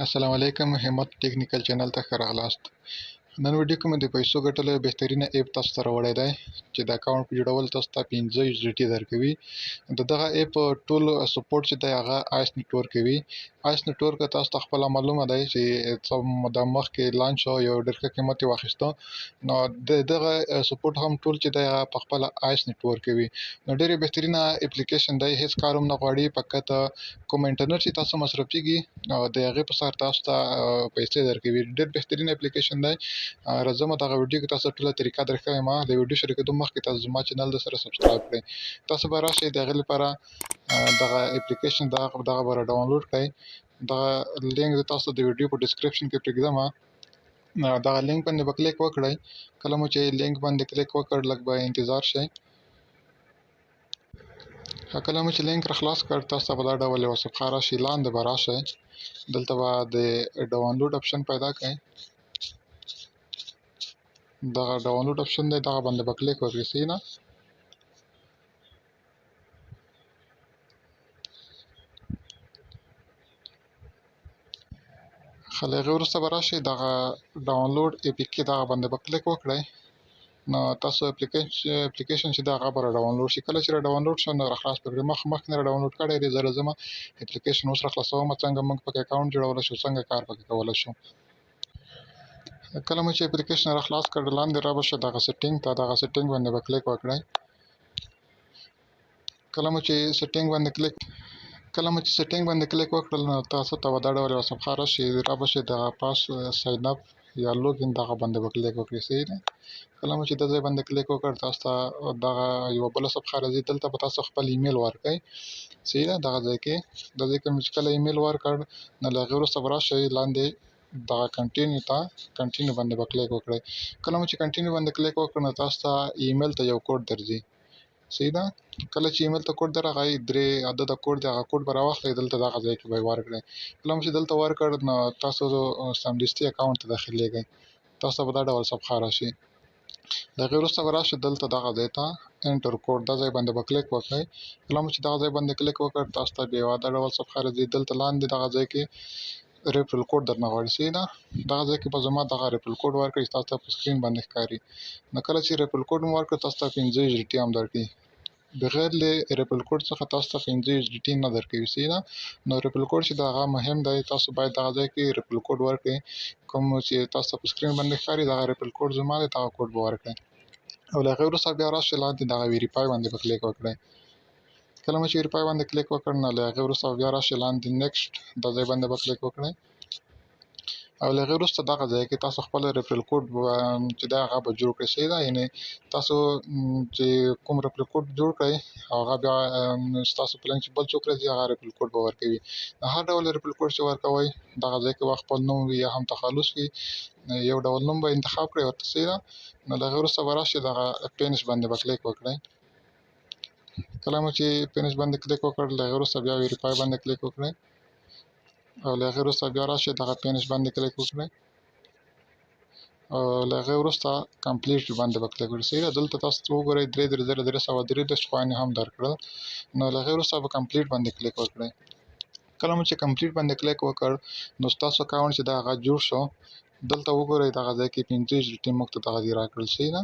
السلام علیکم همت ټیکنیکل چینل ته ښه راغلاست. نن ویډیو کې مې د پیسو ګټلو یو بهترینه ایپ تاسو ته راوړی دی چې د اکاونټ په جوړول تاسو ته 15 USDT درکوي. د دغه ایپ ټول سپورټ چې دی هغه آیس نیټورک کوي. آیس نیټورک تاسو ته خپله معلومه دی چې څه موده مخکې لانچ شو، یو ډېر ښه قیمت یې واخیسته. نو د دغه سپورټ هم ټول چې دی هغه په خپله آیس نیټورک کوي. نو ډېرې بهترینه اپلیکیشن دی، هیڅ کار هم نه غواړي، فقط کوم انټرنیټ چې تاسو مصرفیږي د هغې په سر تاسو ته پیسې درکوي. ډېر بهترین اپلیکیشن دی. راځم دغه ویډیو کې تاسو ټوله طریقه درښیم. د ویډیو شروع کېدو مخکې تاسو زما چینل د سره سبسکرایب کړئ. تاسو به راشئ د هغې لپاره دغه اپلیکیشن دغه به را ډاونلوډ کړئ. دغه لینک زه تاسو د ویډیو په ډسکرپشن کې پرېږدم. دغه لینک باندې به کلیک وکړئ. کله مو چې لینک باندې کلیک وکړ لږ به انتظار شئ. کله مو چې لینک را خلاص کړ تاسو ته به دا ډول یوه صفحه راشي. لاندې به راشئ، دلته به د ډاونلوډ اپشن پیدا کړئ. دغه ډاونلوډ اپشن دی، دغه باندې به کلیک وکړئ. صحیح ده. له هغې وروسته به راشئ دغه ډاونلوډ اے پي کې دغه باندې به کلیک وکړئ. نو تاسو اپلیکیشن چې دی هغه به را ډاونلوډ شي. کله چې را ډاونلوډ شو نو را خلاص به کړئ. مخکې نه را ډاونلوډ کړی دی، زه راځم اپلیکیشن اوس را خلاصوم، څنګه موږ پکې اکاونټ جوړولی شو، څنګه کار پکې کولی شو. کله مو چې اپلیکیشن را خلاص کړ لاندې را به شئ دغه سیټینګ ته، دغه سیټینګ باندې به کلیک وکړئ. کله مو چې سیټینګ باندې کلیک وکړل نو تاسو ته به دا ډول یوه صفحه راشي. را به شئ دغه پاس ساین اپ یا لوګین دغه باندې به کلیک وکړئ. صحیح ده. کله مو چې د ځای باندې کلیک وکړ تاسو ته دغه یوه بله صفحه راځي. دلته به تاسو خپل ایمیل ورکړئ. صحیح ده. دغه ځای کې مو چې کله ایمیل ورکړ نو له هغې وروسته به راشئ لاندې دغه کنټینیو باندې به کلیک وکړئ. کله مو چې کنټینیو باندې کلیک وکړ نو تاسو ته ایمیل ته یو کوډ درځي. صحیح ده. کله چې ایمیل ته کوډ درغی 3 عدده کوډ دی، هغه کوډ به راواخلئ، دلته دغه ځای کې به یې ورکړئ. کله مو چې دلته ورکړ نو تاسو سمدستي اکاونټ ته داخلېږئ. تاسو ته به دا ډول صفحه راشي. د هغې وروسته به راشئ دلته دغه ځای ته انټر کوډ دا ځای باندې به کلیک وکړئ. کله مو چې دغه ځای باندې کلیک وکړ تاسو ته بیا یوه دا ډول صفحه راځي. دلته لاندې دغه ځای کې ریفرل کوډ درنه غواړي. صحیح ده. دغه ځای کې به زما دغه ریفرل کوډ ورکړئ چې تاسو ته په سکرین باندې ښکاري. نو کله چې ریفرل کوډ مو ورکړ تاسو ته 15 USDT هم درکوي. بغیر له ریفرل کوډ څخه تاسو ته 15 USDT نه درکوي. صحیح ده. نو ریفرل کوډ چې دی هغه مهم دی، تاسو باید دغه ځای کې ریفرل کوډ ورکړئ. کوم چې تاسو ته په سکرین باندې ښکاري دغه ریفرل کوډ زما دی، دغه کوډ به ورکړئ. او له هغې وروسته بیا راشئ لاندې دغه ویریفای باندې به کلیک وکړئ. کله مو چې ویریفای باندې کلیک وکړ نو له هغې وروسته بیا راشئ لاندې نیکسټ دا ځای باندې به کلیک وکړئ. او له هغې وروسته دغه ځای کې تاسو خپل ریفرل کوډ چې دی هغه به جوړ کړئ. صحیح ده. یعنې تاسو چې کوم ریفرل کوډ جوړ کړئ هغه بیا ستاسو په لینک چې بل څوک راځي هغه ریفرل کوډ به ورکوي. هر ډول ریفرل کوډ چې ورکوئ دغه ځای کې به خپل نوم وي یا هم تخلص وي، یو ډول نوم به انتخاب کړئ ورته. صحیح ده. نو له هغې وروسته به راشئ دغه فینش باندې به کلیک وکړئ. کله مو چې فینش باندې کلیک وکړ له هغې وروسته بیا ویریفای باندې کلیک وکړئ. او له هغې وروسته بیا راشئ دغه فینش باندې کلیک وکړئ. او له هغې وروسته کمپلیټ باندې به کلیک وکړئ. صحیح ده. دلته تاسو وګورئ 33,333 کوین هم درکړل. نو له هغې وروسته به کمپلیټ باندې کلیک وکړئ. کله مو چې کمپلیټ باندې کلیک وکړ نو ستاسو اکاونټ چې دی هغه جوړ شو. دلته وګورئ دغه ځای کې 15 USDT موږ ته دغه دې راکړل. صحیح ده.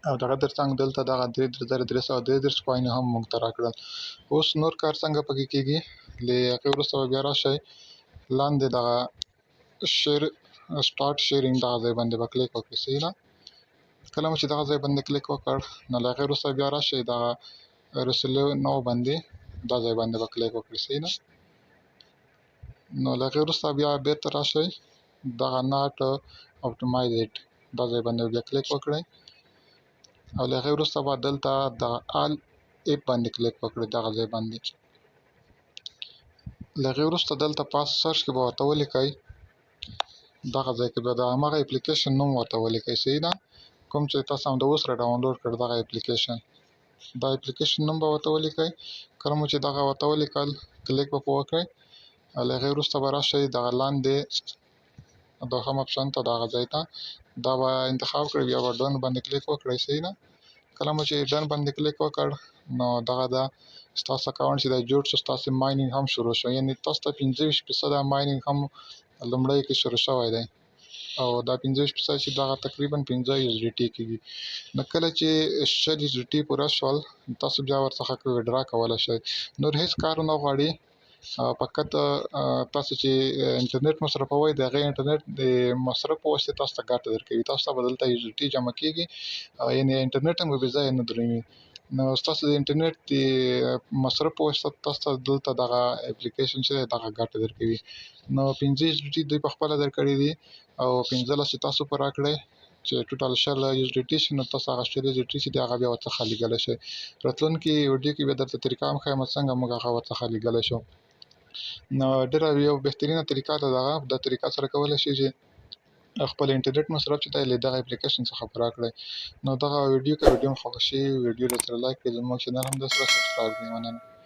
او دغه ترڅنګ دلته دغه 33,333 کوین هم موږ ته راکړل. اوس نور کار څنګه پکې کېږي. له هغې وروسته به بیا راشئ لاندې دغه سټارټ شیرینګ دغه ځای باندې به کلیک وکړئ. صحیح ده. کله مو چې دغه ځای باندې کلیک وکړ نو له هغې وروسته بیا راشئ دغه رسلو نو باندې دا ځای باندې به کلیک وکړئ. صحیح ده. نو له هغې وروسته بیا بېرته راشئ دغه ناټ اپټیمایزډ دا ځای باندې بیا کلیک وکړئ. او له هغې وروسته به دلته دغه آل ایپ باندې کلیک وکړئ دغه ځای باندې. له هغې وروسته دلته پاس سرچ کې به ورته ولیکئ دغه ځای کې به د همغه اپلیکیشن نوم ورته ولیکئ. صحیح ده. کوم چې تاسو همدا اوس را ډاونلوډ کړ دغه اپلیکیشن، دا اپلیکیشن نوم به ورته ولیکئ. کله مو چې دغه ورته ولیکل کلیک به پرې وکړئ. او له هغې وروسته به راشئ دغه لاندې دوهم اپشن ته دغه ځای ته دا به انتخاب کړئ، بیا به ډن باندې کلیک وکړئ. صحیح ده. کله مو چې ډن باندې کلیک وکړ نو دغه دا ستاسو اکاونټ چې دا جوړ شو ستاسو ماینینګ هم شروع شو یعنی تاسو ته 25% ماینینګ هم لومړی کې شروع شوی دی او دا 25% چې دغه تقریبا 15 یو اس ډي ټي کېږي نو کله چې 100 یو اس ډي ټي پوره شول تاسو بیا ورڅخه وډرا کولای شئ نور هیڅ کار نه غواړي فقط تاسو چې انټرنیټ مصرفوي د غي انټرنیټ د مصرف په واسطه تاسو ته ګټه درکوي تاسو ته بدلته یو اس ډي ټي جمع کیږي یعنی انټرنیټ هم به ځای نه درومي نو تاسو د انټرنیټ د مصرف په واسطه تاسو ته دلته دغه اپلیکیشن چې دغه ګټه درکوي نو 15 یو اس ډي ټي دوی په خپل درکړي دي او 15 چې تاسو پر راکړئ چې ټوټال شل یو اس ډي ټي شي نو تاسو هغه شل یو اس ډي ټي چې دی هغه بیا ورڅخه لیږلی شئ راتلونکي ویډیو کې بیا درته طریقه هم ښیم څنګه موږ هغه ورڅخه لیږلی شو نو ډېره یو بهترینه طریقه ده دغه د طریقه سره کولی شئ چې خپل انټرنیټ مصرف چې دی له دغه اپلیکیشن څخه پر راکړئ نو دغه ویډیو که ویډیو مو خوښه شي ویډیو سره لایک کړئ زموږ چینل هم د سره سبسکرایب کړئ مننه